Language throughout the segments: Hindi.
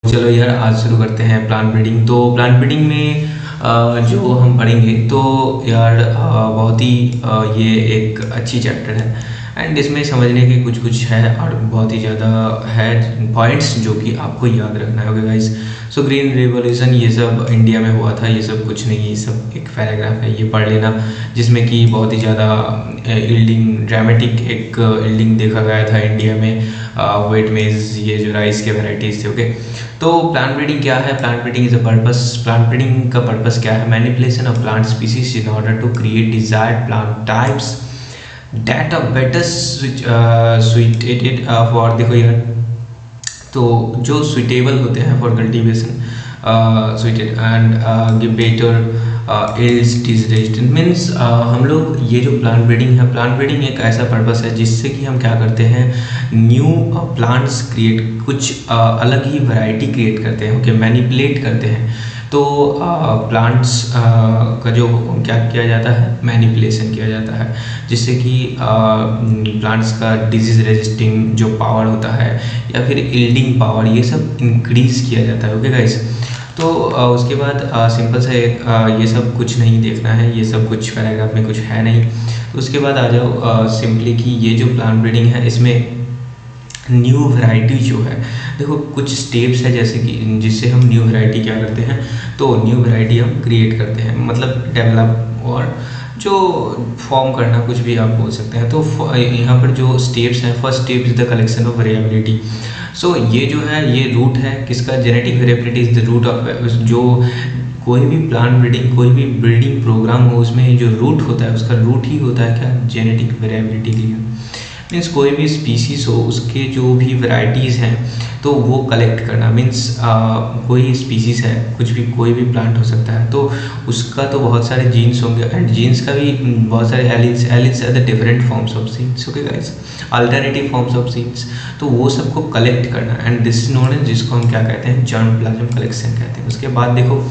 चलो यार, आज शुरू करते हैं प्लांट ब्रीडिंग। तो प्लांट ब्रीडिंग में जो हम पढ़ेंगे तो यार बहुत ही ये एक अच्छी चैप्टर है एंड इसमें समझने के कुछ है और बहुत ही ज़्यादा है पॉइंट्स जो कि आपको याद रखना है। Okay guys, so green revolution ये सब इंडिया में हुआ था, ये सब कुछ नहीं, ये सब एक पैराग्राफ है, ये पढ़ लेना, जिसमें कि बहुत ही ज़्यादा यील्डिंग ड्रामेटिक एक यील्डिंग देखा गया था इंडिया में वेट मेज, ये जो राइस के वैराइटीज़ थे। ओके, तो प्लांट ब्रीडिंग क्या है? Plant breeding is a purpose. Plant breeding का पर्पस क्या है? Manipulation of plant species in order to create desired plant types that are better suited for, देखो यार, तो जो सुइटेबल होते हैं for cultivation, suited and give better yields disease resistant. Means हम लोग ये जो प्लांट ब्रीडिंग है, प्लांट ब्रीडिंग एक ऐसा पर्पस है जिससे कि हम क्या करते हैं, न्यू प्लांट्स क्रिएट, कुछ अलग ही वैरायटी क्रिएट करते हैं। ओके, मैनिपुलेट करते हैं। तो प्लांट्स का जो क्या किया जाता है, मैनिपुलेशन किया जाता है, जिससे कि प्लांट्स का डिजीज रेजिस्टिंग जो पावर होता है या फिर यील्डिंग पावर, ये सब इंक्रीज किया जाता है। ओके गाइस, तो उसके बाद सिंपल से ये सब कुछ नहीं देखना है, ये सब कुछ पैराग्राफ में कुछ है नहीं। तो उसके बाद आ जाओ सिंपली कि ये जो प्लांट ब्रीडिंग है इसमें न्यू वैरायटी जो है, देखो कुछ स्टेप्स है जैसे कि जिससे हम न्यू वैरायटी क्या करते हैं, तो न्यू वैरायटी हम क्रिएट करते हैं, मतलब डेवलप और जो फॉर्म करना, कुछ भी आप बोल सकते हैं। तो यहाँ पर जो स्टेप्स हैं, first step is the collection of variability. So ये जो है ये रूट है किसका, genetic variability is the root of, जो कोई भी प्लांट ब्रीडिंग, कोई भी ब्रीडिंग प्रोग्राम हो, उसमें जो रूट होता है उसका रूट ही होता है क्या, जेनेटिक वेरिएबिलिटी के लिए। मीन्स कोई भी स्पीसीज हो उसके जो भी वैरायटीज़ हैं तो वो कलेक्ट करना। मीन्स कोई स्पीसीज है, कुछ भी, कोई भी प्लांट हो सकता है, तो उसका तो बहुत सारे जीन्स होंगे एंड जीन्स का भी बहुत सारे alleles are the different forms of genes. Okay guys, alternative forms of genes, तो वो सबको कलेक्ट करना and this is known as, जिसको हम क्या कहते हैं, जर्म प्लाज्म कलेक्शन कहते हैं। उसके बाद देखो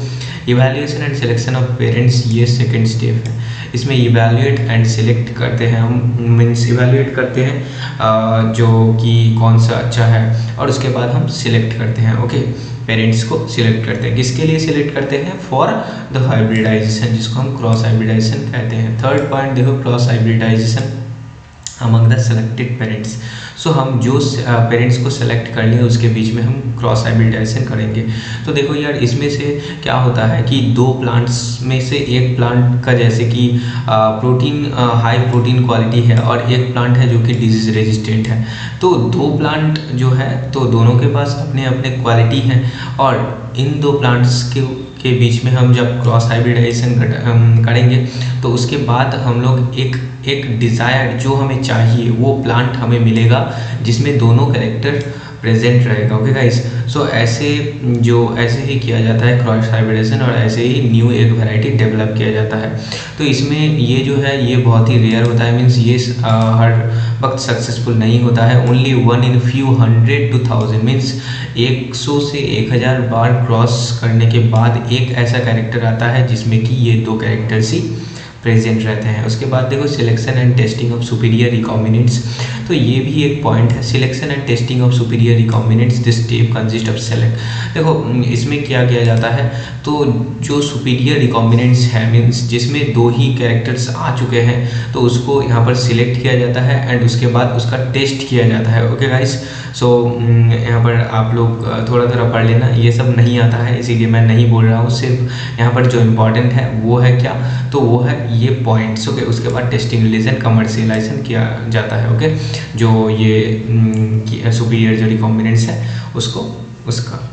evaluation and selection of parents, ये सेकेंड स्टेप है। इसमें इवैल्यूएट एंड सिलेक्ट करते हैं हम, मीन्स इवैल्यूएट करते हैं जो कि कौन सा अच्छा है, और उसके बाद हम सिलेक्ट करते हैं। ओके, पेरेंट्स को सिलेक्ट करते हैं, किसके लिए सिलेक्ट करते हैं, फॉर द हाइब्रिडाइजेशन, जिसको हम क्रॉस हाइब्रिडाइजेशन कहते हैं। थर्ड पॉइंट देखो, cross hybridization among the selected parents. So हम जो पेरेंट्स को सेलेक्ट कर लिए उसके बीच में हम क्रॉस हाइब्रिडाइजेशन करेंगे। तो देखो यार, इसमें से क्या होता है कि दो प्लांट्स में से एक प्लांट का जैसे कि प्रोटीन, हाई प्रोटीन क्वालिटी है और एक प्लांट है जो कि डिजीज रेजिस्टेंट है, तो दो प्लांट जो है तो दोनों के पास अपने अपने क्वालिटी हैं, और इन दो प्लांट्स के बीच में हम जब क्रॉस हाइब्रिडाइजेशन करेंगे तो उसके बाद हम लोग एक डिज़ायर जो हमें चाहिए वो प्लांट हमें मिलेगा जिसमें दोनों कैरेक्टर प्रेजेंट रहेगा। ओके गाइस, सो ऐसे ही किया जाता है क्रॉस हाइब्रिडेशन, और ऐसे ही न्यू एक वैरायटी डेवलप किया जाता है। तो इसमें ये जो है ये बहुत ही रेयर होता है, मीन्स ये हर वक्त सक्सेसफुल नहीं होता है। Only 1 in few hundred to thousand, means 100 से 1000 बार क्रॉस करने के बाद एक ऐसा कैरेक्टर आता है जिसमें कि ये दो कैरेक्टर्स ही प्रेजेंट रहते हैं। उसके बाद देखो selection and testing of superior recombinants, तो ये भी एक पॉइंट है, selection and testing of superior recombinants, this step consist of select. देखो इसमें क्या किया जाता है, तो जो सुपीरियर रिकॉम्बिनेंट्स है, मीन्स जिसमें दो ही कैरेक्टर्स आ चुके हैं, तो उसको यहाँ पर सिलेक्ट किया जाता है एंड उसके बाद उसका टेस्ट किया जाता है। ओके गाइस, सो यहाँ पर आप लोग थोड़ा थोड़ा पढ़ लेना, ये सब नहीं आता है इसीलिए मैं नहीं बोल रहा हूँ, सिर्फ यहाँ पर जो इम्पोर्टेंट है वो है क्या, तो वो है ये पॉइंट्स। ओके, उसके बाद टेस्टिंग, रिलीजन, कमर्शियलाइजेशन किया जाता है। ओके, जो ये सुपीरियर जो रिकॉम्बिनेंट्स है उसका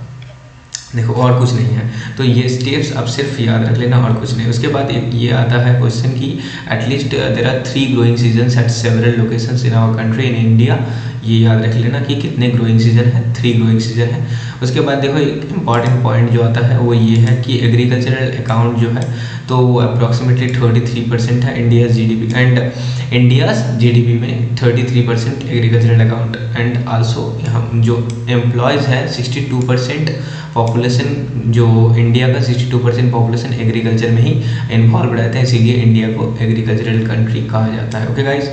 देखो और कुछ नहीं है, तो ये स्टेप्स अब सिर्फ याद रख लेना और कुछ नहीं। उसके बाद एक ये आता है क्वेश्चन कि at least there are 3 growing seasons at several locations in our country in India, ये याद रख लेना कि कितने ग्रोइंग सीजन है, 3 ग्रोइंग सीजन है। उसके बाद देखो एक इम्पॉर्टेंट पॉइंट जो आता है वो ये है कि एग्रीकल्चरल अकाउंट जो है तो वो अप्रॉक्सीमेटली 33% है India's GDP, and India's GDP में 33% एग्रीकल्चरल अकाउंट, एंड आल्सो यहाँ जो एम्प्लॉयज़ है 62% पॉपुलेशन, जो इंडिया का 62% पॉपुलेशन एग्रीकल्चर में ही इन्वॉल्व रहते हैं, इसीलिए इंडिया को एग्रीकल्चरल कंट्री कहा जाता है। ओके गाइस,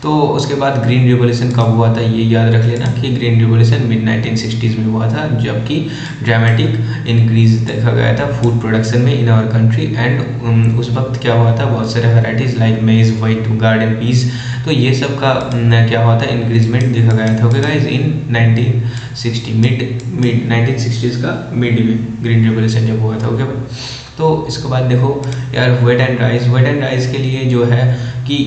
तो उसके बाद ग्रीन रिवॉल्यूशन कब हुआ था ये याद रख लेना कि ग्रीन रिवॉल्यूशन मिड 1960s में हुआ था, जबकि ड्रामेटिक इंक्रीज देखा गया था फूड प्रोडक्शन में इन आवर कंट्री। एंड उस वक्त क्या हुआ था, बहुत सारे वैराइटीज़ लाइक मेज, वाइट गार्डन पीस, तो ये सब का क्या हुआ था, इंक्रीजमेंट देखा गया था। ओके गाइज, इन 1960 मिड 1960s का मिड में ग्रीन रिवॉल्यूशन जब हुआ था। ओके तो इसके बाद देखो यार वेट एंड राइस के लिए जो है कि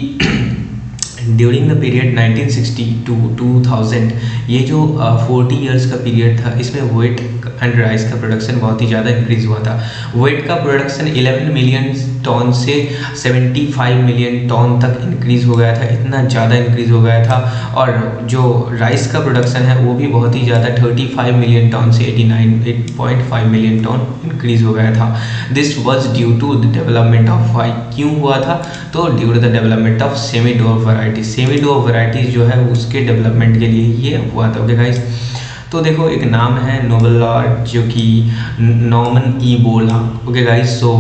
ड्यूरिंग द पीरियड 1960 टू 2000, ये जो 40 इयर्स का पीरियड था, इसमें वेट एंड राइस का प्रोडक्शन बहुत ही ज़्यादा इंक्रीज हुआ था। वेट का प्रोडक्शन 11 मिलियन टन से 75 मिलियन टन तक इंक्रीज हो गया था, इतना ज़्यादा इंक्रीज हो गया था। और जो राइस का प्रोडक्शन है वो भी बहुत ही ज़्यादा 35 मिलियन टन से 8.5 मिलियन टन इंक्रीज हो गया था। This was due to the development of why, क्यों हुआ था, तो due to the development of semi dwarf varieties जो है उसके डेवलपमेंट के लिए ये हुआ था। ओके गाइस, तो देखो एक नाम है नोबेल लॉर्ड जो कि Norman E Borlaug. Okay guys, so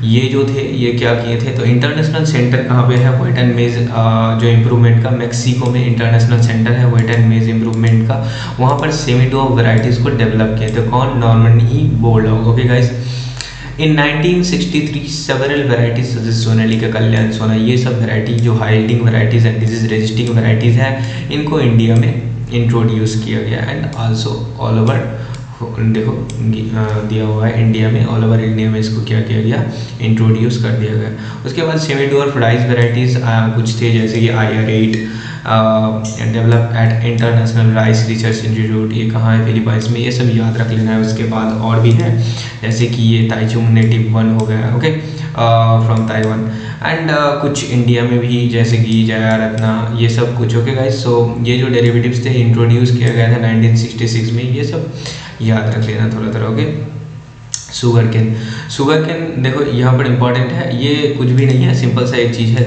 ये जो थे ये क्या किए थे, तो इंटरनेशनल सेंटर कहाँ पे है, व्हाइट एंड मेज जो इम्प्रूवमेंट का, मेक्सिको में इंटरनेशनल सेंटर है व्हाइट एंड मेज इम्प्रूवमेंट का, वहाँ पर सेमी डोर वैराइटीज़ को डेवलप किए थे। कौन, Norman E Borlaug. Okay guys, in 1963 several varieties जैसे सोनालिका, कल्याण सोना, ये सब वैरायटी जो high yielding varieties and disease resisting varieties है, इनको इंडिया में इंट्रोड्यूस किया गया। एंड आल्सो ऑल ओवर देखो दिया हुआ है इंडिया में, ऑल ओवर इंडिया में इसको क्या किया गया, इंट्रोड्यूस कर दिया गया। उसके बाद सेमी डोर राइस वैराइटीज़ कुछ थे जैसे कि IR8 develop at international rice research institute, ये कहाँ है, फिलीपाइंस में, ये सब याद रख लेना है। उसके बाद और भी है जैसे कि ये ताइचुंग नेटिव 1 हो गया, ओके, फ्रॉम ताइवान। एंड कुछ इंडिया में भी जैसे कि जया रत्ना, ये सब कुछ। ओके गाइस, सो ये जो डेरिवेटिव्स थे इंट्रोड्यूस किया गया था 1966 में, ये सब याद रख लेना थोड़ा थोड़ा। ओके, शुगर कैन देखो यहाँ पर इम्पॉर्टेंट है, ये कुछ भी नहीं है, सिंपल सा एक चीज़ है।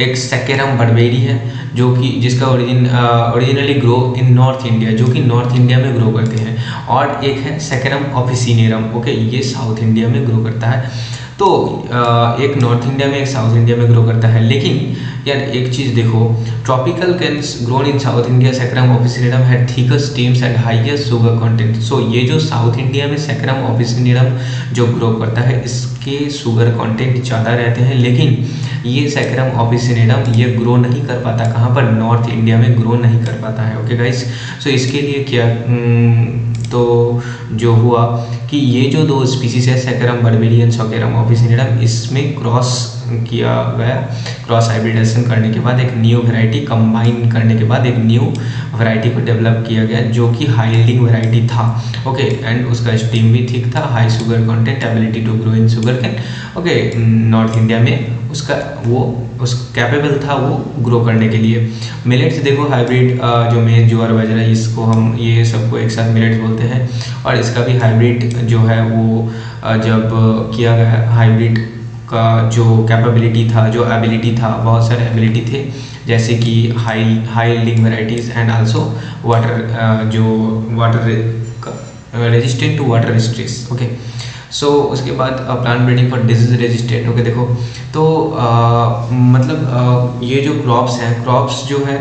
एक सैकेरम बर्बेरी है जो कि जिसका originally grow in north India, जो कि नॉर्थ इंडिया में ग्रो करते हैं, और एक है सैकेरम ऑफिसिनेरम। ओके, ये साउथ इंडिया में ग्रो करता है। तो एक नॉर्थ इंडिया में एक साउथ इंडिया में ग्रो करता है। लेकिन यार एक चीज़ देखो, tropical canes grown in South India saccharum officinarum है thicker stems and highest sugar content. So ये जो साउथ इंडिया में सैकरम ऑफिसिनेरम जो ग्रो करता है, इसके शुगर कंटेंट ज़्यादा रहते हैं। लेकिन ये सैकरम ऑफिसिनेरम ये ग्रो नहीं कर पाता, कहाँ पर, नॉर्थ इंडिया में ग्रो नहीं कर पाता है। ओके गाइस, सो इसके लिए क्या तो जो हुआ कि ये जो दो स्पीसीज है saccharum barberi and saccharum officinarum, इसमें क्रॉस किया गया, क्रॉस हाइब्रिडेशन करने के बाद एक न्यू वैरायटी कंबाइन करने के बाद एक न्यू वैरायटी को डेवलप किया गया जो कि हाई यील्डिंग वैरायटी था। ओके, एंड उसका स्टेम भी थिक था, high sugar content, ability to grow in sugar cane. Okay, north India में उसका उस कैपेबल था वो ग्रो करने के लिए। मिलेट्स देखो, हाइब्रिड जो मेज ज्वार बाजरा, इसको हम ये सबको एक साथ मिलेट्स बोलते हैं। और इसका भी हाइब्रिड जो है वो जब किया गया, हाइब्रिड का जो कैपेबिलिटी था, जो एबिलिटी था, बहुत सारे एबिलिटी थे जैसे कि high yielding varieties and also water जो water resistant to water stress. Okay, so उसके बाद plant breeding for disease resistant. Okay, देखो तो मतलब ये जो क्रॉप्स हैं, क्रॉप्स जो है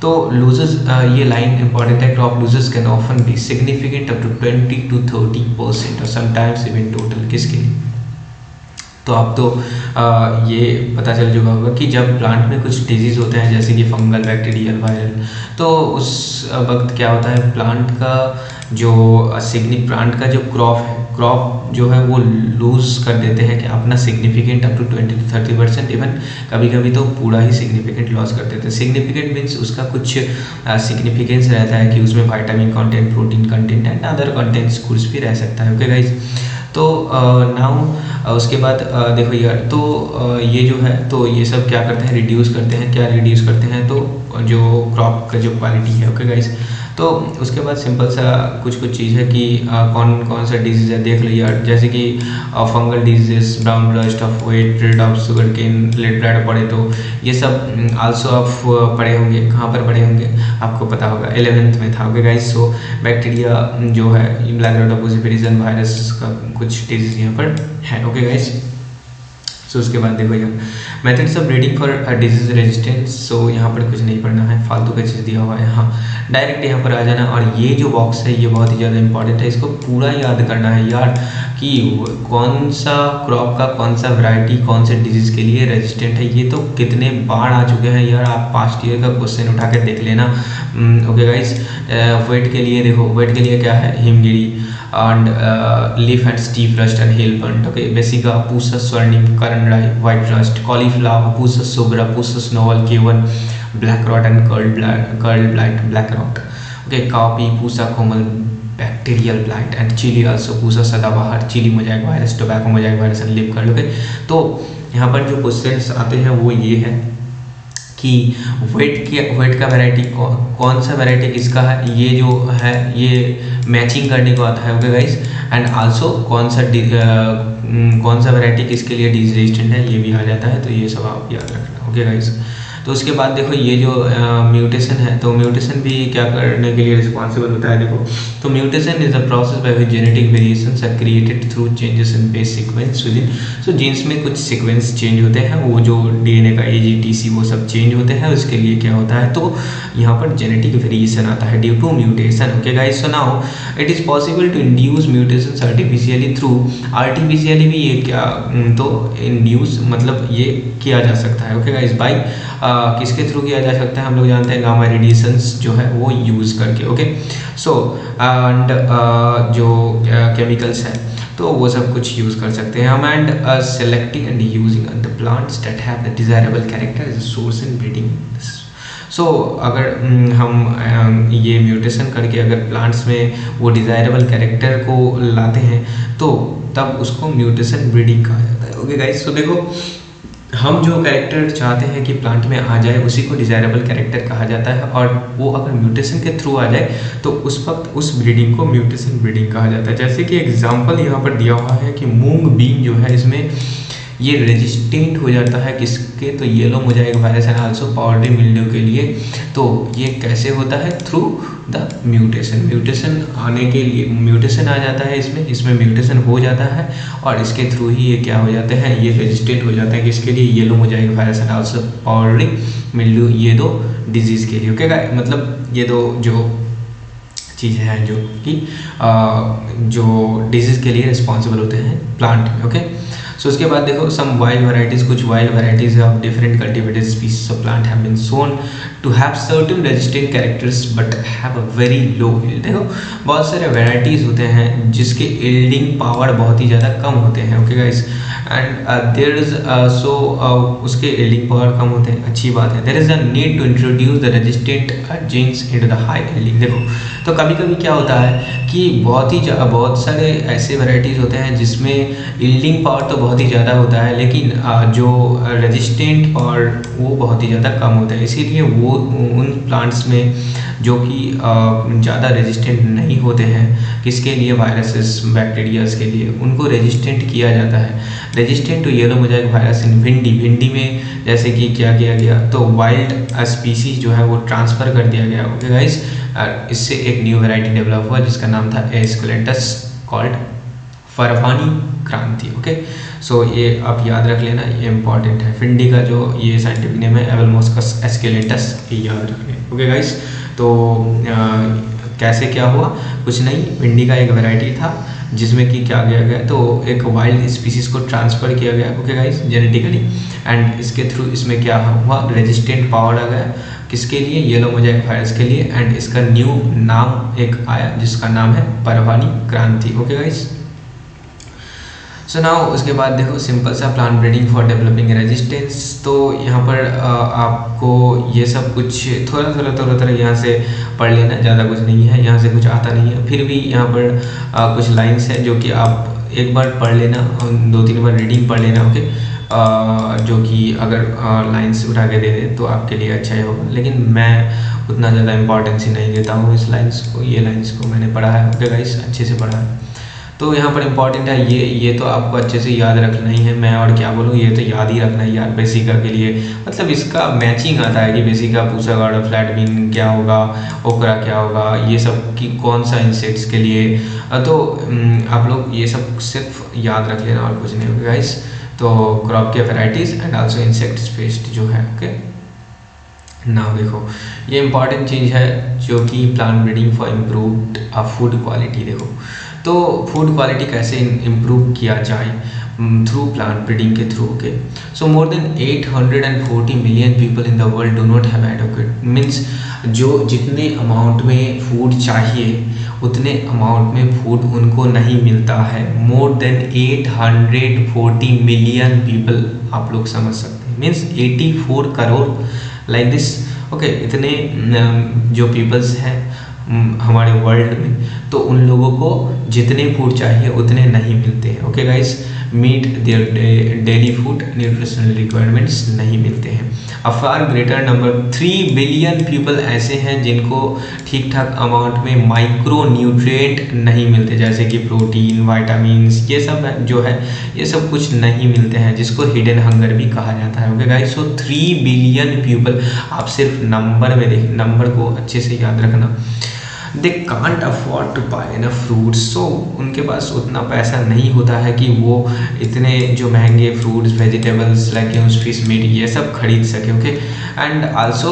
तो लूजेस, ये लाइन इंपॉर्टेंट है, crop losses can often be significant up to 20 to 30% और समटाइम्स इवन टोटल। किसके लिए, तो अब तो ये पता चल चुका होगा कि जब प्लांट में कुछ डिजीज़ होते हैं जैसे कि फंगल, बैक्टीरियल, वायरल, तो उस वक्त क्या होता है, प्लांट का जो प्लांट का जो क्रॉप जो है वो लूज़ कर देते हैं कि अपना significant up to 20 to 30%, even कभी कभी तो पूरा ही सिग्निफिकेंट लॉस कर देते हैं। सिग्निफिकेंट मीन्स उसका कुछ सिग्निफिकेंस रहता है कि उसमें vitamin content, protein content and other contents कुछ भी रह सकता है। ओके गाइज, तो नाउ उसके बाद देखो यार, तो ये जो है तो ये सब क्या करते हैं, रिड्यूस करते हैं तो जो क्रॉप का जो क्वालिटी है। ओके गाइस, तो उसके बाद सिंपल सा कुछ चीज़ है कि कौन कौन सा डिजीज़ है देख लो यार, जैसे कि fungal disease, brown rust of wheat, red of sugar cane, late blight पड़े, तो ये सब आल्सो आप पढ़े होंगे। कहाँ पर पढ़े होंगे आपको पता होगा, 11th में था। ओके गाइस, सो बैक्टीरिया जो है, ब्लैक रेड ऑफ वायरस का कुछ डिजीज यहाँ पर है। ओके गाइस, सो उसके बाद देखो यार, methods of breeding for disease resistance. So यहाँ पर कुछ नहीं पढ़ना है, फालतू का चीज़ दिया हुआ है। हाँ, डायरेक्ट यहाँ पर आ जाना। और ये जो बॉक्स है ये बहुत ही ज़्यादा इंपॉर्टेंट है, इसको पूरा याद करना है यार कि कौन सा क्रॉप का कौन सा वैरायटी कौन से डिजीज़ के लिए रेजिस्टेंट है। ये तो कितने बार आ चुके हैं यार, आप पास्ट ईयर का क्वेश्चन उठा के देख लेना। ओके गाइस, वेट के लिए देखो, वेट के लिए क्या है, Himgiri and leaf and steep rust and hail burnt. Okay, Vesica, Pusa swarnim, Karanrai, white rust, cauliflower, Pusa sobra, Pusa novel, K1, black rot and curl blight, black rot. Okay, cowpea, Pusa comal, bacterial blight and chili also, Pusa sadabahar, chili mosaic virus, tobacco mosaic virus and leaf curl. Okay, तो यहाँ पर जो क्वेश्चंस आते हैं वो ये है कि वेट का वैरायटी कौन सा वैरायटी किसका है, ये जो है ये मैचिंग करने को आता है। ओके गाइस, एंड आल्सो कौन सा वैरायटी किसके लिए डिजीज रेजिस्टेंट है ये भी आ जाता है। तो ये सब आप याद रखना। ओके गाइस, तो उसके बाद देखो ये जो म्यूटेशन है, तो म्यूटेशन भी क्या करने के लिए रिस्पॉन्सिबल होता है। देखो, तो mutation is a process by which genetic variations are created through changes in base sequence within. So genes में कुछ सीक्वेंस चेंज होते हैं, वो जो डीएनए का AGTC वो सब चेंज होते हैं, उसके लिए क्या होता है, तो यहाँ पर जेनेटिक वेरिएशन आता है due to mutation. Okay guys, so now it is possible to induce mutations artificially through, artificially भी ये क्या, तो इंड्यूस मतलब ये किया जा सकता है। ओके गाइस, बाय किसके थ्रू किया जा सकता है, हम लोग जानते हैं गामा रेडिएशंस जो है वो यूज़ करके। ओके, सो एंड जो केमिकल्स हैं तो वो सब कुछ यूज़ कर सकते हैं हम। And selecting and using the plants that have the desirable character is a source in breeding. So अगर हम ये म्यूटेशन करके अगर प्लांट्स में वो डिज़ायरेबल कैरेक्टर को लाते हैं तो तब उसको म्यूटेशन ब्रीडिंग कहा जाता है। ओके गाइस, तो देखो हम जो कैरेक्टर चाहते हैं कि प्लांट में आ जाए उसी को डिज़ायरेबल कैरेक्टर कहा जाता है, और वो अगर म्यूटेशन के थ्रू आ जाए तो उस वक्त उस ब्रीडिंग को म्यूटेशन ब्रीडिंग कहा जाता है। जैसे कि एग्जांपल यहाँ पर दिया हुआ है कि मूंग बीन जो है इसमें ये रेजिस्टेंट हो जाता है किसके, तो yellow mosaic virus and also powdery mildew के लिए। तो ये कैसे होता है, थ्रू द म्यूटेशन। म्यूटेशन आने के लिए म्यूटेशन आ जाता है इसमें म्यूटेशन हो जाता है और इसके थ्रू ही ये क्या हो जाते हैं, ये रेजिस्टेंट हो जाते हैं किसके लिए, yellow mosaic virus and also powdery mildew, ये दो डिजीज़ के लिए। ओके, मतलब ये दो जो चीज़ें हैं जो कि जो डिजीज़ के लिए रिस्पॉन्सिबल होते हैं प्लांट में। ओके, सो उसके बाद देखो सम वाइल्ड वैरायटीज, कुछ wild varieties of different cultivated species of plant have been shown to have certain resistant characters but have a very low yield. देखो बहुत सारे वैरायटीज होते हैं जिसके यील्डिंग पावर बहुत ही ज़्यादा कम होते हैं। Okay guys, and there is so उसके यील्डिंग पावर कम होते हैं, अच्छी बात है। There is a need to introduce the resistant genes into the high yielding. देखो तो कभी कभी क्या होता है कि बहुत सारे ऐसे वैरायटीज़ होते हैं जिसमें यील्डिंग पावर तो बहुत ही ज़्यादा होता है लेकिन जो रेजिस्टेंट पावर वो बहुत ही ज़्यादा कम होता है, इसीलिए वो उन प्लांट्स में जो कि ज़्यादा रेजिस्टेंट नहीं होते हैं किसके लिए, वायरसेस बैक्टीरियाज के लिए, उनको रेजिस्टेंट किया जाता है। Resistant to yellow mosaic virus in भिंडी में जैसे कि क्या किया गया, तो वाइल्ड स्पीसीज जो है वो ट्रांसफ़र कर दिया गया। ओके गाइस, इससे एक न्यू वैरायटी डेवलप हुआ जिसका नाम था एस्कुलेंटस कॉल्ड फरवानी क्रांति। ओके, सो ये आप याद रख लेना, ये इंपॉर्टेंट है। भिंडी का जो ये साइंटिफिक नेम है एवलमोस्कस एस्कुलेंटस, ये याद रख लें। ओके गाइस, तो कैसे क्या हुआ, कुछ नहीं, भिंडी का एक वैरायटी था जिसमें कि क्या किया गया, तो एक वाइल्ड स्पीसीज को ट्रांसफ़र किया गया। ओके गाइस, जेनेटिकली, एंड इसके थ्रू इसमें क्या हुआ, रेजिस्टेंट पावर आ गया किसके लिए, येलो मोजाइक वायरस के लिए, एंड इसका न्यू नाम एक आया जिसका नाम है परवानी क्रांति। ओके गाइस, सो नाउ उसके बाद देखो सिंपल सा plant breeding for developing resistance. तो यहाँ पर आपको ये सब कुछ थोड़ा यहाँ से पढ़ लेना, ज़्यादा कुछ नहीं है, यहाँ से कुछ आता नहीं है, फिर भी यहाँ पर कुछ लाइंस है जो कि आप एक बार पढ़ लेना, 2-3 बार रीडिंग पढ़ लेना। ओके, जो कि अगर लाइंस उठा के दे दे तो आपके लिए अच्छा ही होगा, लेकिन मैं उतना ज़्यादा इंपॉर्टेंस ही नहीं देता हूँ इस लाइंस को, ये लाइंस को मैंने पढ़ा है। ओके गाइस, अच्छे से पढ़ा है, तो यहाँ पर इंपॉर्टेंट है ये तो आपको अच्छे से याद रखना ही है। मैं और क्या बोलूँ, ये तो याद ही रखना है यार। बेसिका के लिए मतलब इसका मैचिंग आता है कि बेसिका पूसा गार्ड फ्लैट बीन क्या होगा, ओकरा क्या होगा, ये सब कि कौन सा इंसेक्ट्स के लिए, तो आप लोग ये सब सिर्फ याद रख लेना और कुछ नहीं होगा गाइस। तो क्रॉप के varieties and also insects paste जो है। ओके, नाउ देखो ये इंपॉर्टेंट चीज़ है जो कि plant breeding for improved food quality. देखो तो फूड क्वालिटी कैसे इम्प्रूव किया जाए थ्रू प्लांट ब्रीडिंग के through. Okay, so more than 840 million people in the world do not have adequate, means जो जितने अमाउंट में फूड चाहिए उतने अमाउंट में फूड उनको नहीं मिलता है। मोर देन 840 मिलियन पीपल, आप लोग समझ सकते हैं, means 84 crore like this. Okay, इतने जो पीपल्स हैं हमारे वर्ल्ड में, तो उन लोगों को जितने फूड चाहिए उतने नहीं मिलते हैं। Okay guys, meet their daily food nutritional requirements नहीं मिलते हैं। A far greater number 3 billion people ऐसे हैं जिनको ठीक ठाक अमाउंट में माइक्रो न्यूट्रिएंट नहीं मिलते, जैसे कि प्रोटीन, वाइटामिन्स, ये सब जो है ये सब कुछ नहीं मिलते हैं, जिसको हिडन हंगर भी कहा जाता है। ओके गाइस, सो 3 बिलियन पीपल, आप सिर्फ नंबर में देखिए, नंबर को अच्छे से याद रखना। They can't afford to buy enough fruits, so उनके पास उतना पैसा नहीं होता है कि वो इतने जो महंगे fruits, vegetables, legumes, fish, meat ये सब खरीद सके। ओके, एंड आल्सो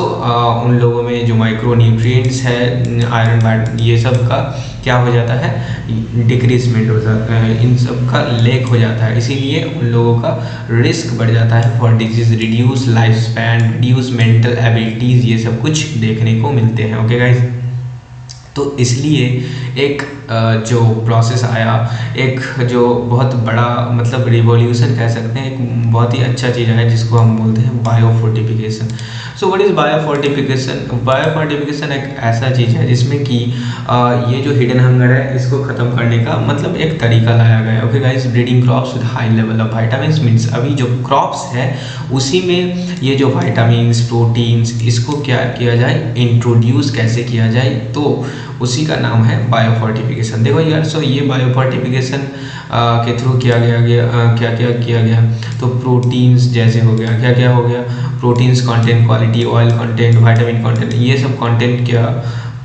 उन लोगों में जो माइक्रो न्यूट्रिएंट्स है, आयरन, ये सब का क्या हो जाता है, डिक्रीजमेंट हो जाता है, इन सब का लेक हो जाता है, इसीलिए उन लोगों का रिस्क बढ़ जाता है for disease, reduce life span, reduce mental abilities, ये सब कुछ देखने को मिलते हैं। ओके गाइज, तो इसलिए एक जो प्रोसेस आया, एक जो बहुत बड़ा मतलब रिवॉल्यूशन कह सकते हैं, एक बहुत ही अच्छा चीज़ है जिसको हम बोलते हैं biofortification. So what is biofortification? Biofortification एक ऐसा चीज़ है जिसमें कि ये जो हिडन हंगर है इसको ख़त्म करने का मतलब एक तरीका लाया गया है। Okay guys, breeding crops with high level of vitamins, means अभी जो क्रॉप्स है उसी में ये जो वाइटामिन्स, प्रोटीन्स, इसको क्या किया जाए, इंट्रोड्यूस कैसे किया जाए, तो उसी का नाम है बायोफोर्टिफिकेशन। देखो यार, सो ये बायोफोर्टिफिकेशन के थ्रू क्या क्या किया गया, तो प्रोटीन्स जैसे हो गया, क्या क्या हो गया, proteins content, quality, oil content, vitamin content, ये सब कंटेंट क्या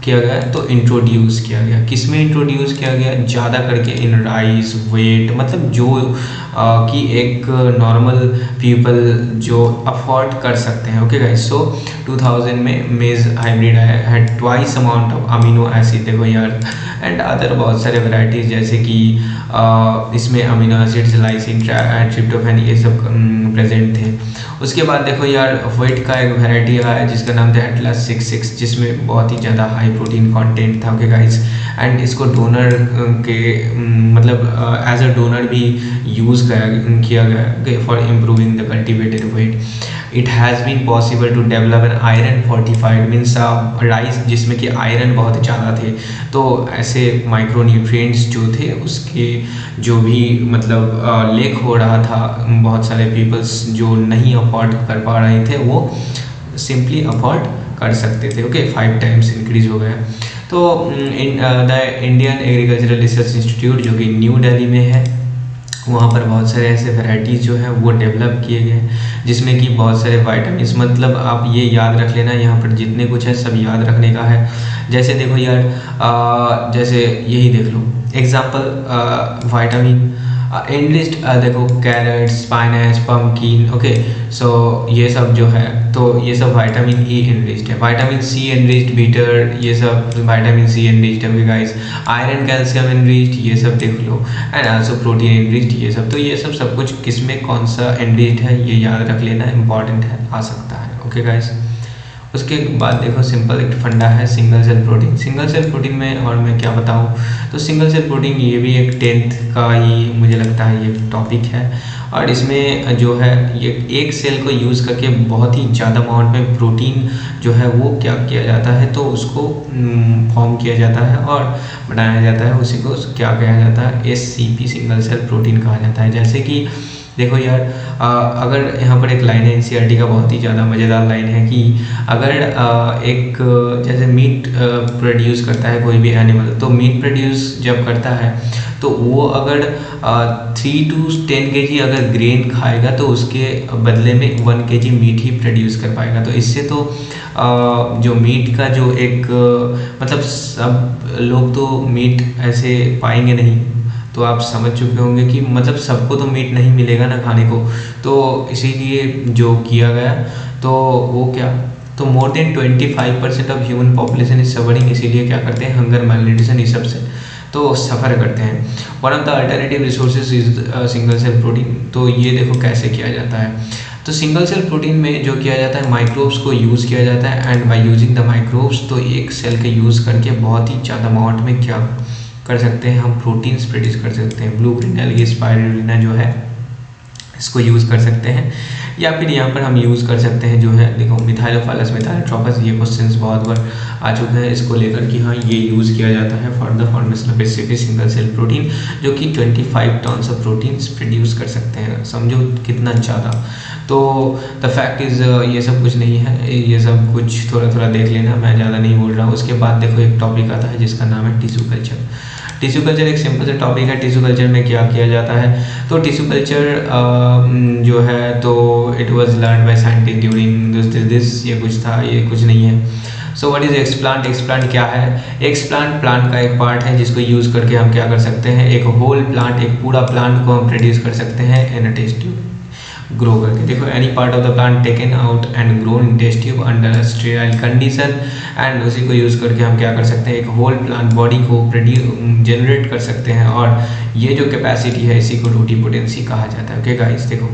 किया गया, तो इंट्रोड्यूस किया गया। किस में इंट्रोड्यूस किया गया, ज़्यादा करके इन राइस, वेट, मतलब जो कि एक नॉर्मल पीपल जो अफोर्ड कर सकते हैं। ओके गाइस, सो 2000 में मेज हाइब्रिड आया, had twice amount of amino acid, देखो यार, एंड अदर बहुत सारे वैराइटीज़ जैसे कि इसमें अमीनो एसिड्स, लाइसिन, ट्रिप्टोफैन, ये सब प्रेजेंट थे। उसके बाद देखो यार, वेट का एक वैरायटी आया जिसका नाम था एटलस 66, जिसमें बहुत ही ज़्यादा हाई प्रोटीन कंटेंट था। ओके गाइस, एंड इसको डोनर के मतलब एज अ डोनर भी यूज़ किया गया for improving the cultivated wheat. It has been possible to develop an iron fortified, means rice जिसमें कि आयरन बहुत ज़्यादा थे, तो ऐसे माइक्रो न्यूट्रिएंट्स जो थे उसके जो भी मतलब लेक हो रहा था, बहुत सारे पीपल्स जो नहीं अफोर्ड कर पा रहे थे वो सिंपली अफोर्ड कर सकते थे। ओके, 5 टाइम्स इंक्रीज हो गया। तो the Indian agricultural research institute जो कि न्यू दिल्ली में है, वहाँ पर बहुत सारे ऐसे वैराइटीज़ जो हैं वो डेवलप किए गए हैं जिसमें कि बहुत सारे वाइटामिन्स, मतलब आप ये याद रख लेना, यहाँ पर जितने कुछ है सब याद रखने का है। जैसे देखो यार, जैसे यही देख लो एग्जांपल, विटामिन एनरिच्ड, देखो कैरेट, स्पाइनच, पम्पकिन। ओके, सो ये सब जो है तो ये सब विटामिन ई एनरिच्ड है, विटामिन सी एनरिच्ड, बीटर, ये सब विटामिन सी एनरिच्ड है गाइस, आयरन, कैल्शियम एनरिच्ड, ये सब देख लो, एंड आल्सो प्रोटीन एनरिच्ड, ये सब। तो ये सब कुछ किस में कौन सा एनरिच्ड है ये याद रख लेना, इंपॉर्टेंट है, आ सकता है। ओके गाइस, उसके बाद देखो सिंपल एक फंडा है single cell protein. Single cell protein में और मैं क्या बताऊं, तो सिंगल सेल प्रोटीन ये भी एक 10th का ही मुझे लगता है ये टॉपिक है, और इसमें जो है ये एक सेल को यूज़ करके बहुत ही ज़्यादा अमाउंट में प्रोटीन जो है वो क्या किया जाता है, तो उसको फॉर्म किया जाता है और बनाया जाता है, उसी को क्या कहा जाता है, SCP सिंगल सेल प्रोटीन कहा जाता है। जैसे कि देखो यार, अगर यहाँ पर एक लाइन है NCERT का बहुत ही ज़्यादा मज़ेदार लाइन है कि अगर एक जैसे मीट प्रोड्यूस करता है कोई भी एनिमल, तो मीट प्रोड्यूस जब करता है तो वो अगर 3 to 10 kg अगर ग्रेन खाएगा तो उसके बदले में 1 kg मीट ही प्रोड्यूस कर पाएगा। तो इससे तो जो मीट का जो एक मतलब सब लोग तो मीट ऐसे पाएंगे नहीं, तो आप समझ चुके होंगे कि मतलब सबको तो मीट नहीं मिलेगा ना खाने को, तो इसीलिए जो किया गया तो वो क्या, तो more than 25% of human population is suffering, इसीलिए क्या करते हैं, हंगर, मैलन्यूट्रिशन, इस सब से तो सफ़र करते हैं। One of the alternative resources is single cell protein. तो ये देखो कैसे किया जाता है। तो सिंगल सेल प्रोटीन में जो किया जाता है, माइक्रोब्स को यूज़ किया जाता है, and by using the microbes, तो एक सेल के यूज़ करके बहुत ही ज़्यादा अमाउंट में क्या कर सकते हैं, हम प्रोटीन्स प्रोड्यूस कर सकते हैं। ब्लू ग्रीन एल्गी स्पाइरुलिना जो है इसको यूज़ कर सकते हैं, या फिर यहाँ पर हम यूज़ कर सकते हैं जो है, देखो मिथाइलोफाइलस, मिथाइलोट्रोपस, ये क्वेश्चंस बहुत बार आ चुके हैं इसको लेकर कि हाँ ये यूज़ किया जाता है for the formation of specific single cell protein, जो कि 25 टन्स ऑफ प्रोटीन्स प्रोड्यूस कर सकते हैं। समझो कितना ज़्यादा। तो द फैक्ट इज़ ये सब कुछ नहीं है, ये सब कुछ थोड़ा थोड़ा देख लेना, मैं ज़्यादा नहीं बोल रहा हूँ। उसके बाद देखो एक टॉपिक आता है जिसका नाम है टिश्यू कल्चर। टिश्यू कल्चर एक सिंपल सा टॉपिक है। टिश्यू कल्चर में क्या किया जाता है, तो टिश्यू कल्चर जो है तो it was learn by scientist during this, ये कुछ था, ये कुछ नहीं है। So what is explant? Explant क्या है? एक्सप्लांट प्लांट का एक पार्ट है जिसको यूज़ करके हम क्या कर सकते हैं, एक होल प्लांट, एक पूरा प्लांट को हम प्रोड्यूस कर सकते हैं in a test tube, grow करके। देखो any part of the plant taken out and grown in test tube under a sterile condition, and उसी को यूज़ करके हम क्या कर सकते हैं, एक होल प्लांट बॉडी को जनरेट कर सकते हैं, और ये जो कैपेसिटी है इसी को टोटिपोटेंसी कहा जाता है। ओके गाइस, देखो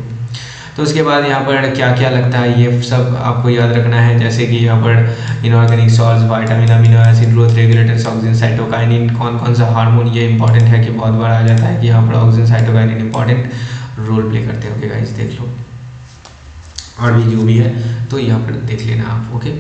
तो उसके बाद यहाँ पर क्या क्या लगता है ये सब आपको याद रखना है, जैसे कि यहाँ पर inorganic salts, vitamin, amino acid, growth regulators, oxygen, cytokinin, कौन कौन सा हार्मोन, ये इंपॉर्टेंट है कि बहुत बार आ जाता है कि यहाँ पर auxin, cytokinin important role play करते हैं। ओके गाइस, देख लो, और भी जो भी है तो यहाँ पर देख लेना आप। ओके,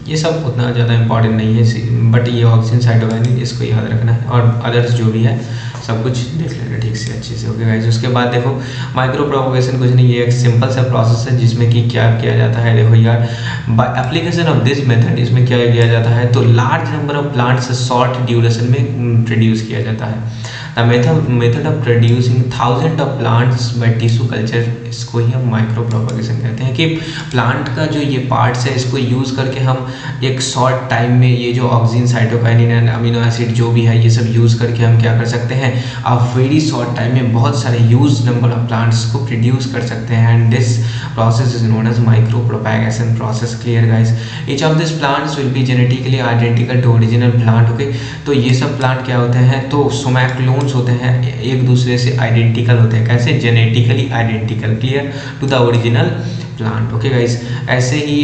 ये सब उतना ज़्यादा इंपॉर्टेंट नहीं है, बट ये ऑक्सीजन, साइटोकाइनिन इसको याद रखना है, और अदर्स जो भी है सब कुछ देख लेना ठीक से अच्छे से। ओके गाइस, उसके बाद देखो माइक्रो प्रोपोगेशन कुछ नहीं, ये एक सिंपल सा प्रोसेस है जिसमें कि क्या किया जाता है। देखो यार, by application of this method, इसमें क्या किया जाता है, तो large number of plants short duration में प्रोड्यूस किया जाता है। The method of producing thousand of plants by tissue culture, इसको ही हम माइक्रो प्रोपोगेशन कहते हैं, कि प्लांट का जो ये पार्ट्स है इसको यूज़ करके हम एक शॉर्ट टाइम में ये जो oxygen, cytokinin and amino acid जो भी है ये सब यूज़ करके हम क्या कर सकते हैं, अ वेरी शॉर्ट टाइम में बहुत सारे ह्यूज नंबर ऑफ प्लांट्स को प्रोड्यूस कर सकते हैं, and this process is known as micro propagation process. Clear guys? Each of this plants will be genetically identical to original plant. Okay, तो ये सब प्लांट क्या होते हैं, तो सोमैक्लोन्स होते हैं, एक दूसरे से आइडेंटिकल होते हैं। कैसे? Genetically identical, clear, to the original plant. Okay guys, ऐसे ही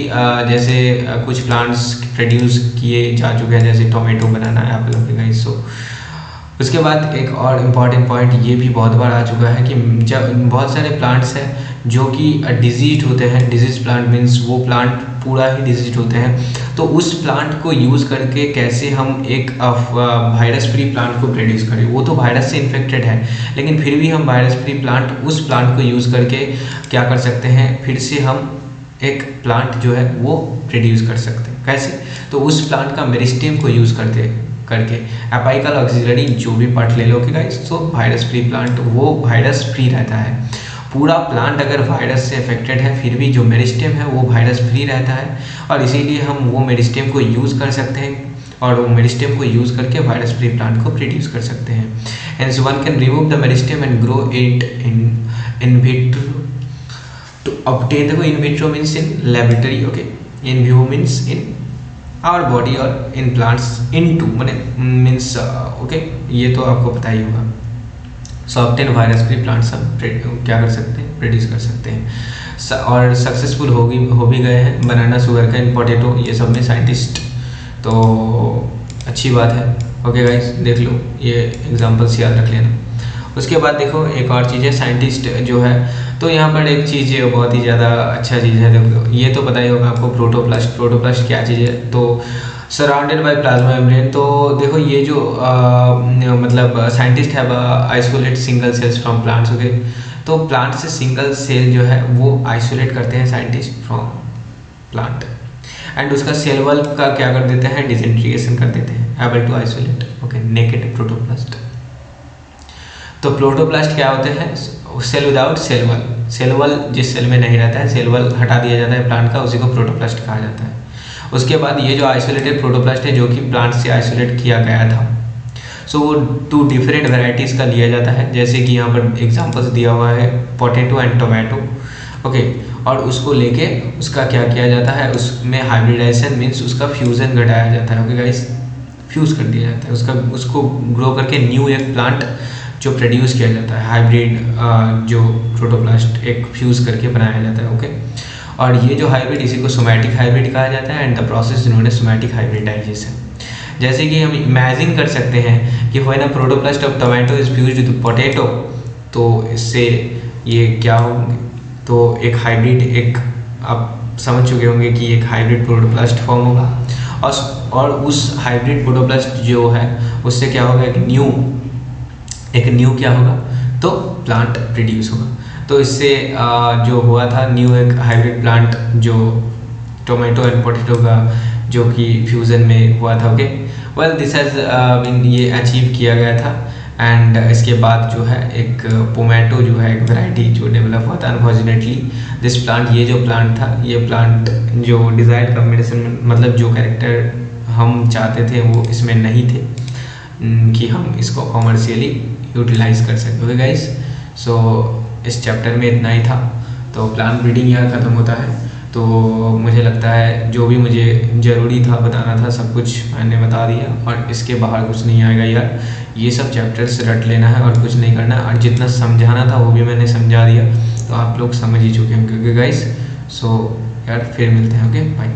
जैसे कुछ प्लांट्स प्रोड्यूस किए जा चुके हैं, जैसे टोमेटो, बनाना, एप्पल। ओके गाइस, सो उसके बाद एक और इम्पॉर्टेंट पॉइंट ये भी बहुत बार आ चुका है कि जब बहुत सारे प्लांट्स हैं जो कि डिजीज होते हैं, डिजीज प्लांट मीन्स वो प्लांट पूरा ही डिजीज होते हैं, तो उस प्लांट को यूज़ करके कैसे हम एक वायरस फ्री प्लांट को प्रोड्यूस करें। वो तो वायरस से इन्फेक्टेड है, लेकिन फिर भी हम वायरस फ्री प्लांट, उस प्लांट को यूज़ करके क्या कर सकते हैं, फिर से हम एक प्लांट जो है वो प्रोड्यूस कर सकते हैं। कैसे? तो उस प्लांट का मेरिस्टेम को यूज़ करके एपाइकल ऑक्सिलरी जो भी पार्ट ले लो कि गाइस, तो वायरस फ्री प्लांट वो वायरस फ्री रहता है। पूरा प्लांट अगर वायरस से अफेक्टेड है फिर भी जो मेरिस्टेम है वो वायरस फ्री रहता है, और इसीलिए हम वो मेरिस्टेम को यूज़ कर सकते हैं, और वो मेरिस्टेम को यूज़ करके वायरस फ्री प्लांट को प्रोड्यूस कर सकते हैं। Hence one can remove the meristem and grow it in vitro to obtain. देखो in vitro means in laboratory, okay, in vivo means in our body, और इन प्लांट्स इन टू मैंने मीन्स ओके, ये तो आपको पता ही होगा। So obtain virus free plants हम क्या कर सकते हैं, प्रोड्यूस कर सकते हैं, और सक्सेसफुल हो भी गए हैं। बनाना, शुगर कैन, पोटैटो, ये सब में साइंटिस्ट, तो अच्छी बात है। ओके गाइस, देख लो, ये एग्जांपल्स याद रख लेना। उसके बाद देखो एक और चीज़ है, साइंटिस्ट जो है, तो यहाँ पर एक चीज़ बहुत ही ज़्यादा अच्छा चीज़ है। देखो ये तो पता ही होगा आपको, प्रोटोप्लास्ट। प्रोटोप्लास्ट क्या चीज़ है, तो सराउंडेड बाय प्लाज्मा मेम्ब्रेन। तो देखो ये जो मतलब साइंटिस्ट है isolate single cells from plants. Okay, तो प्लांट से सिंगल सेल जो है वो आइसोलेट करते हैं साइंटिस्ट फ्रॉम प्लांट, एंड उसका सेल वॉल का क्या कर देते हैं, डिसइंटीग्रेशन कर देते हैं, able to isolate. Okay, naked protoplast. तो प्रोटोप्लास्ट क्या होते हैं, cell without cell wall. Cell wall जिस सेल में नहीं रहता है, सेल वॉल हटा दिया जाता है प्लांट का, उसी को प्रोटोप्लास्ट कहा जाता है। उसके बाद ये जो आइसोलेटेड प्रोटोप्लास्ट है जो कि प्लांट से आइसोलेट किया गया था, सो वो 2 डिफरेंट वेराइटीज़ का लिया जाता है, जैसे कि यहाँ पर एग्जांपल्स दिया हुआ है पोटैटो एंड टोमेटो। ओके, और उसको लेके उसका क्या किया जाता है, उसमें हाइब्रिडाइजेशन मीन्स उसका फ्यूज़न घटाया जाता है। ओके गाइस, फ्यूज़ कर दिया जाता है उसको ग्रो करके न्यू एक प्लांट जो प्रोड्यूस किया जाता है, हाइब्रिड जो प्रोटोप्लास्ट एक फ्यूज़ करके बनाया जाता है। ओके, और ये जो हाइब्रिड, इसी को सोमैटिक हाइब्रिड कहा जाता है and the process known as somatic hybridization. जैसे कि हम इमेजिन कर सकते हैं कि when a protoplast of tomato is fused with potato, तो इससे ये क्या होंगे, तो एक हाइब्रिड, एक आप समझ चुके होंगे कि एक हाइब्रिड प्रोटोप्लास्ट फॉर्म होगा, और उस हाइब्रिड प्रोटोप्लास्ट जो है उससे क्या होगा, एक न्यू क्या होगा, तो प्लांट प्रोड्यूस होगा। तो इससे जो हुआ था न्यू एक हाइब्रिड प्लांट जो टोमेटो एंड पोटैटो का जो कि फ्यूज़न में हुआ था। ओके, वेल दिस हैज़ ये अचीव किया गया था। एंड इसके बाद जो है एक पोमैटो जो है एक वैरायटी जो डेवलप हुआ था। अनफॉर्चुनेटली दिस प्लांट, ये जो प्लांट था, ये प्लांट जो डिज़ायर्ड कॉम्बिनेशन मतलब जो कैरेक्टर हम चाहते थे वो इसमें नहीं थे कि हम इसको कॉमर्शियली यूटिलाइज कर सकें। ओके गाइस, सो इस चैप्टर में इतना ही था। तो प्लांट ब्रीडिंग यहाँ ख़त्म होता है। तो मुझे लगता है जो भी मुझे ज़रूरी था बताना था सब कुछ मैंने बता दिया, और इसके बाहर कुछ नहीं आएगा यार। ये सब चैप्टर्स रट लेना है और कुछ नहीं करना, और जितना समझाना था वो भी मैंने समझा दिया, तो आप लोग समझ ही चुके होंगे। ओके गाइस, सो यार फिर मिलते हैं। Okay bye.